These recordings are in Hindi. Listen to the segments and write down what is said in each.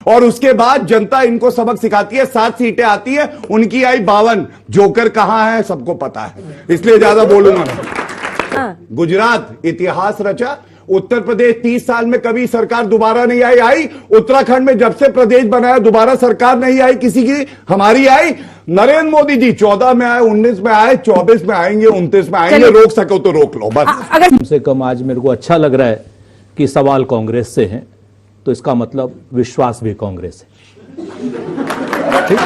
और उसके बाद जनता इनको सबक सिखाती है। 7 सीटें आती है, उनकी आई 52। जोकर कहां है सबको पता है, इसलिए ज्यादा बोलूंगा नहीं। गुजरात इतिहास रचा, उत्तर प्रदेश 30 साल में कभी सरकार दोबारा नहीं आई। उत्तराखंड में जब से प्रदेश बनाया दोबारा सरकार नहीं आई किसी की, हमारी आई। नरेंद्र मोदी जी 14 में आए, 19 में आए, 24 में आएंगे, 29 में आएंगे। रोक सको तो रोक लो बस। कम से कम आज मेरे को अच्छा लग रहा है कि सवाल कांग्रेस से हैं, तो इसका मतलब विश्वास भी कांग्रेस है। ठीक?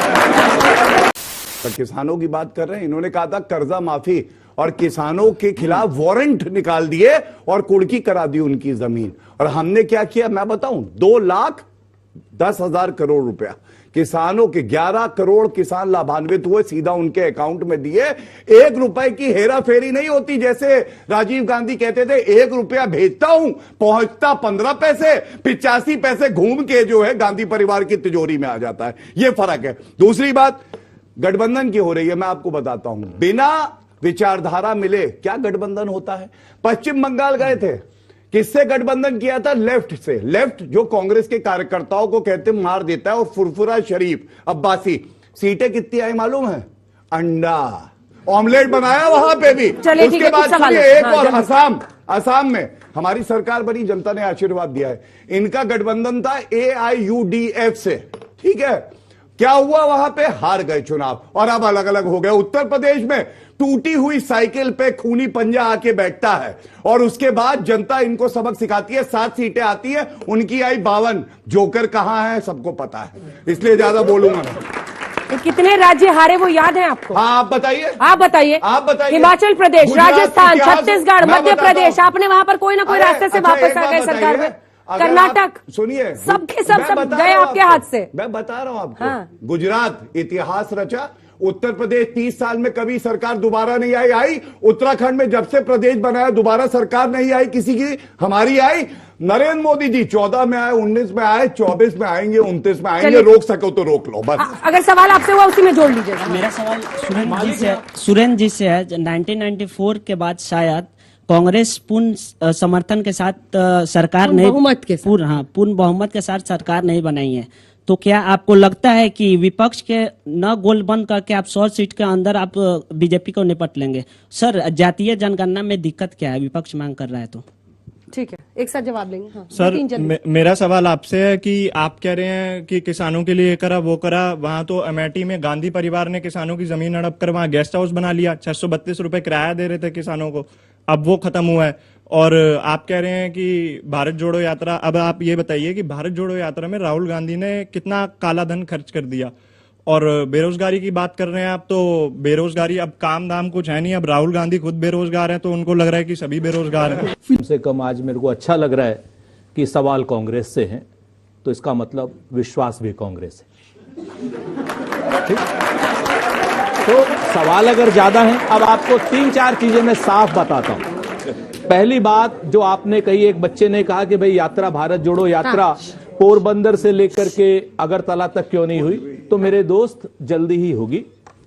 तो किसानों की बात कर रहे हैं, इन्होंने कहा था कर्जा माफी और किसानों के खिलाफ वारंट निकाल दिए और कुर्की करा दी उनकी जमीन। और हमने क्या किया मैं बताऊं, 2,10,000 करोड़ रुपया किसानों के, 11 करोड़ किसान लाभान्वित हुए, सीधा उनके अकाउंट में दिए। 1 रुपए की हेरा फेरी नहीं होती, जैसे राजीव गांधी कहते थे 1 रुपया भेजता हूं पहुंचता 15 पैसे, 85 पैसे घूम के जो है गांधी परिवार की तिजोरी में आ जाता है। यह फर्क है। दूसरी बात गठबंधन की हो रही है, मैं आपको बताता हूं। बिना विचारधारा मिले क्या गठबंधन होता है? पश्चिम बंगाल गए थे, किससे गठबंधन किया था? लेफ्ट से। लेफ्ट जो कांग्रेस के कार्यकर्ताओं को कहते मार देता है, और फुरफुरा शरीफ अब्बासी। सीटें कितनी आई मालूम है? अंडा ऑमलेट बनाया वहां पे भी। उसके बाद सुनिए एक और, असम में हमारी सरकार बनी, जनता ने आशीर्वाद दिया है। इनका गठबंधन था AIUDF से, ठीक है। क्या हुआ वहां पे? हार गए चुनाव और अब अलग अलग हो गए। उत्तर प्रदेश में टूटी हुई साइकिल पे खूनी पंजा आके बैठता है और उसके बाद जनता इनको सबक सिखाती है। 7 सीटें आती है, उनकी आई 52। जोकर कहां है सबको पता है, इसलिए ज्यादा बोलूंगा नहीं। कितने राज्य हारे वो याद है आपको? हाँ आप बताइए। आप बताइए। हिमाचल प्रदेश, राजस्थान, छत्तीसगढ़, मध्य प्रदेश, आपने वहां पर कोई ना कोई रास्ते से वापस आ गए सरकार में। कर्नाटक, सुनिए, सबके सब गए आपके हाथ से। मैं बता रहा हूं आपको। गुजरात इतिहास रचा, उत्तर प्रदेश 30 साल में कभी सरकार दोबारा नहीं आई। उत्तराखंड में जब से प्रदेश बनाया दोबारा सरकार नहीं आई किसी की, हमारी आई। नरेंद्र मोदी जी 14 में आए, 19 में आए, 24 में आएंगे, 29 में आएंगे। रोक सको तो रोक लो बस। अगर सवाल आपसे हुआ उसी में जोड़ लीजिएगा। मेरा सवाल सुरेंद्र जी से है। 1994 के बाद शायद कांग्रेस पूर्ण समर्थन के साथ सरकार नहीं, पूर्ण बहुमत के साथ सरकार नहीं बनाई है। तो क्या आपको लगता है कि विपक्ष के न गोल बंद करके आप 100 सीट के अंदर आप बीजेपी को निपट लेंगे? सर, जातीय जनगणना में दिक्कत क्या है? विपक्ष मांग कर रहा है तो ठीक है, एक साथ जवाब लेंगे। हाँ, सर, मेरा सवाल आपसे है कि आप कह रहे हैं कि किसानों के लिए करा वो करा। वहां तो अमेठी में गांधी परिवार ने किसानों की जमीन हड़प कर वहां गेस्ट हाउस बना लिया। 632 रुपए किराया दे रहे थे किसानों को, अब वो खत्म हुआ है। और आप कह रहे हैं कि भारत जोड़ो यात्रा, अब आप ये बताइए कि भारत जोड़ो यात्रा में राहुल गांधी ने कितना काला धन खर्च कर दिया। और बेरोजगारी की बात कर रहे हैं आप, तो बेरोजगारी अब काम दाम कुछ है नहीं। अब राहुल गांधी खुद बेरोजगार हैं, तो उनको लग रहा है कि सभी बेरोजगार हैं। कम से कम आज मेरे को अच्छा लग रहा है कि सवाल कांग्रेस से हैं, तो इसका मतलब विश्वास भी कांग्रेस है। ठीक? तो सवाल अगर ज्यादा है, अब आपको 3-4 चीजें मैं साफ बताता हूं। पहली बात जो आपने कही, एक बच्चे ने कहा कि भाई यात्रा, भारत जोड़ो यात्रा पोरबंदर से लेकर के अगरतला तक क्यों नहीं हुई? तो मेरे दोस्त जल्दी ही होगी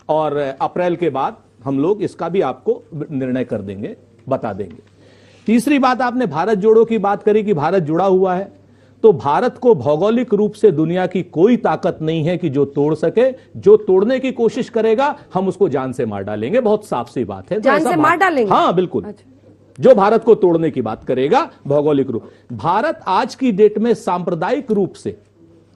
और अप्रैल के बाद हम लोग इसका भी आपको निर्णय कर देंगे, बता देंगे। तीसरी बात, आपने भारत जोड़ो की बात करी कि भारत जुड़ा हुआ है, तो भारत को भौगोलिक रूप से दुनिया की कोई ताकत नहीं है कि जो तोड़ सके। जो तोड़ने की कोशिश करेगा हम उसको जान से मार डालेंगे। बहुत साफ सी बात है। जान से मार डालेंगे? हाँ बिल्कुल। अच्छा। जो भारत को तोड़ने की बात करेगा भौगोलिक रूप, भारत आज की डेट में सांप्रदायिक रूप से,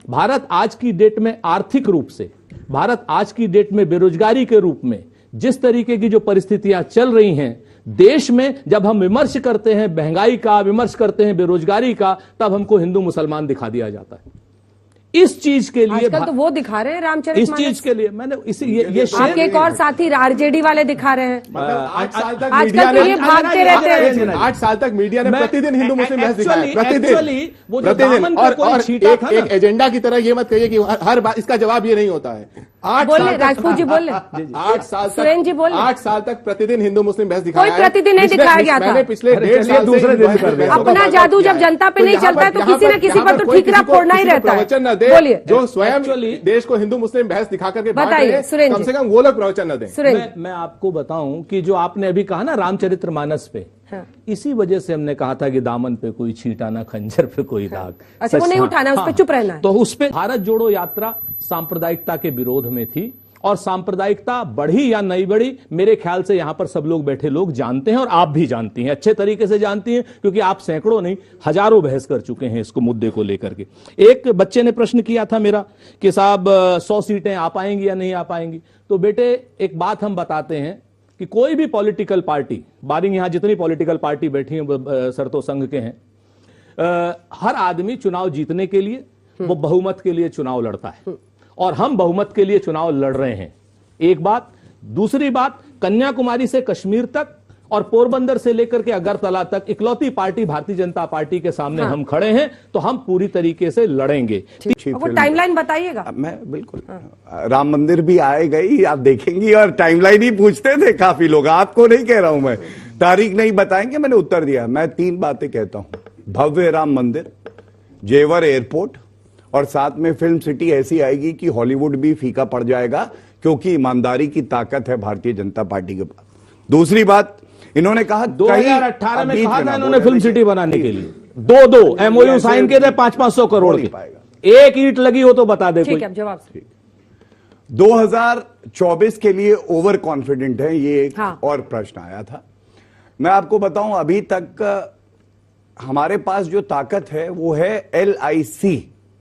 भारत आज की डेट में आर्थिक रूप से, भारत आज की डेट में बेरोजगारी के रूप में, जिस तरीके की जो परिस्थितियां चल रही हैं देश में, जब हम विमर्श करते हैं महंगाई का, विमर्श करते हैं बेरोजगारी का, तब हमको हिंदू मुसलमान दिखा दिया जाता है। इस चीज के लिए आजकल तो वो दिखा रहे हैं रामचरितमानस। इस चीज के लिए मैंने ये आपके एक और साथी आरजेडी वाले दिखा रहे हैं। 8 साल तक आजकल तो ये भागते रहते हैं। 8 साल तक मीडिया ने प्रतिदिन हिंदू मुस्लिम बहस दिखाया, प्रतिदिन। और एक एजेंडा की तरह ये मत कहिए कि हर बात इसका जवाब ये नहीं होता है। 8 बोले राजपूत जी, बोले 8 साल सुरेंद्र जी बोले 8 साल तक प्रतिदिन हिंदू मुस्लिम बहस दिखाया। कोई प्रतिदिन नहीं दिखाया गया था। पिछले 1.5 साल दूसरे दिन कर दिया। अपना जादू जब जनता पे नहीं चलता है तो किसी न किसी पर तो ठीकरा फोड़ना ही रहता है। प्रवचन न दे, बोलिए। जो स्वयं देश को हिंदू मुस्लिम बहस दिखा करके बताइए सुरेंद्र, कम से कम वो लोग प्रवचन न दें। मैं आपको बताऊं कि जो आपने अभी कहा ना रामचरितमानस पे, इसी वजह से हमने कहा था कि दामन पे कोई छींटा ना, खंजर पे कोई दाग। अच्छा, वो नहीं उठाना, उस पे चुप रहना है। तो उस पे भारत जोड़ो यात्रा सांप्रदायिकता के विरोध में थी, और सांप्रदायिकता बढ़ी या नहीं बढ़ी, मेरे ख्याल से यहां पर सब लोग बैठे लोग जानते हैं, और आप भी जानती हैं, अच्छे तरीके से जानती हैं, क्योंकि आप सैकड़ों नहीं हजारों बहस कर चुके हैं इसको, मुद्दे को लेकर के। एक बच्चे ने प्रश्न किया था मेरा कि साहब 100 सीटें आ पाएंगी या नहीं आ पाएंगी। तो बेटे एक बात हम बताते हैं कि कोई भी पॉलिटिकल पार्टी, बारिंग यहां जितनी पॉलिटिकल पार्टी बैठी हैं सर तो संघ के हैं, हर आदमी चुनाव जीतने के लिए वो बहुमत के लिए चुनाव लड़ता है, और हम बहुमत के लिए चुनाव लड़ रहे हैं। एक बात। दूसरी बात, कन्याकुमारी से कश्मीर तक और पोरबंदर से लेकर के अगरतला तक इकलौती पार्टी भारतीय जनता पार्टी के सामने हम खड़े हैं, तो हम पूरी तरीके से लड़ेंगे। वो टाइमलाइन बताइएगा। मैं बिल्कुल, राम मंदिर भी आएगा ही, आप देखेंगी, और टाइमलाइन ही पूछते थे काफी लोग, आपको नहीं कह रहा हूं मैं, तारीख नहीं बताएंगे, मैंने उत्तर दिया। मैं 3 बातें कहता हूं, भव्य राम मंदिर, जेवर एयरपोर्ट, और साथ में फिल्म सिटी ऐसी आएगी कि हॉलीवुड भी फीका पड़ जाएगा, क्योंकि ईमानदारी की ताकत है भारतीय जनता पार्टी के पास। दूसरी बात, इन्होंने कहा 2018 में कहा था इन्होंने फिल्म सिटी बनाने के लिए, दो एमओयू साइन के थे 500-500 करोड़ के, एक ईंट लगी हो तो बता दे। ठीक है, जवाब 2024 के लिए ओवर कॉन्फिडेंट है, ये एक और प्रश्न आया था। मैं आपको बताऊं, अभी तक हमारे पास जो ताकत है वो है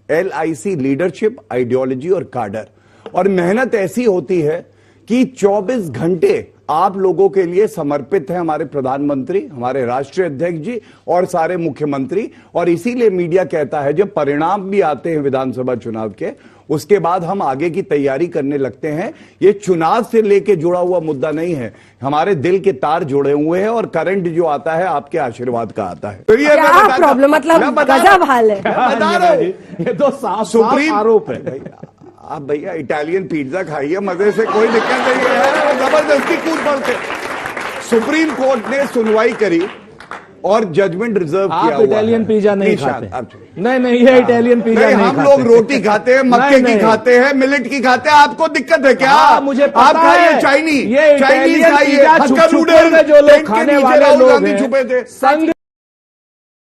LIC लीडरशिप, आइडियोलॉजी और काडर। और मेहनत ऐसी होती है कि 24 घंटे आप लोगों के लिए समर्पित है हमारे प्रधानमंत्री, हमारे राष्ट्रीय अध्यक्ष जी और सारे मुख्यमंत्री। और इसीलिए मीडिया कहता है जब परिणाम भी आते हैं विधानसभा चुनाव के, उसके बाद हम आगे की तैयारी करने लगते हैं। ये चुनाव से लेके जुड़ा हुआ मुद्दा नहीं है, हमारे दिल के तार जुड़े हुए हैं, और करंट जो आता है आपके आशीर्वाद का आता है। तो ये प्रॉब्लम, मतलब गजब हाल है। बता रहा हूं, ये तो साफ आरोप है। आप भैया इटालियन पिज्जा खाइए मजे से, कोई दिक्कत नहीं है, जबरदस्ती कूद पड़ते। सुप्रीम कोर्ट ने सुनवाई करी और जजमेंट रिजर्व किया। आप इटालियन पिज्जा नहीं खाते? नहीं, ये इटालियन पिज्जा नहीं, हम लोग रोटी खाते हैं, मक्के की खाते हैं, मिलेट की खाते हैं। आपको दिक्कत है क्या? मुझे आप खाइए चाइनीज खाइए, हक्का नूडल, जो लोग खाने वाले लोग छुपे थे।